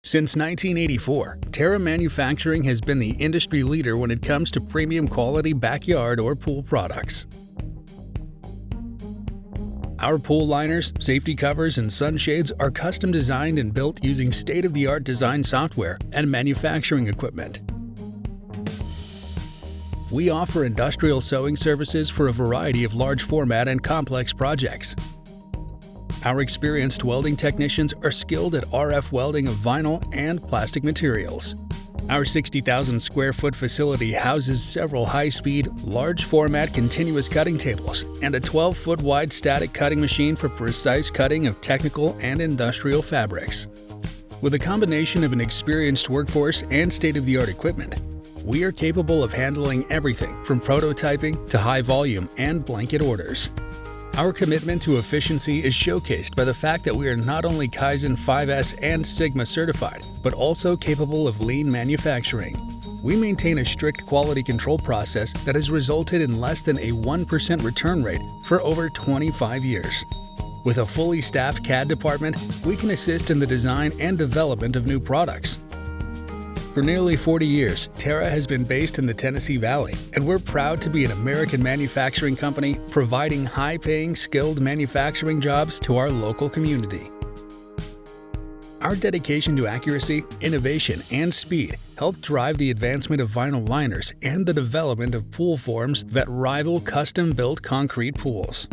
Since 1984, Terra Manufacturing has been the industry leader when it comes to premium quality backyard or pool products. Our pool liners, safety covers, and sunshades are custom designed and built using state-of-the-art design software and manufacturing equipment. We offer industrial sewing services for a variety of large format and complex projects. Our experienced welding technicians are skilled at RF welding of vinyl and plastic materials. Our 60,000 square foot facility houses several high-speed, large-format continuous cutting tables and a 12-foot wide static cutting machine for precise cutting of technical and industrial fabrics. With a combination of an experienced workforce and state-of-the-art equipment, we are capable of handling everything from prototyping to high-volume and blanket orders. Our commitment to efficiency is showcased by the fact that we are not only Kaizen 5S and Sigma certified, but also capable of lean manufacturing. We maintain a strict quality control process that has resulted in less than a 1% return rate for over 25 years. With a fully staffed CAD department, we can assist in the design and development of new products. For nearly 40 years, Terra has been based in the Tennessee Valley, and we're proud to be an American manufacturing company providing high-paying, skilled manufacturing jobs to our local community. Our dedication to accuracy, innovation, and speed helped drive the advancement of vinyl liners and the development of pool forms that rival custom-built concrete pools.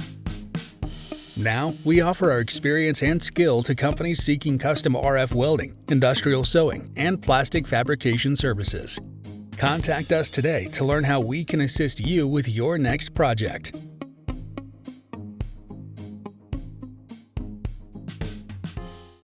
Now, we offer our experience and skill to companies seeking custom RF welding, industrial sewing, and plastic fabrication services. Contact us today to learn how we can assist you with your next project.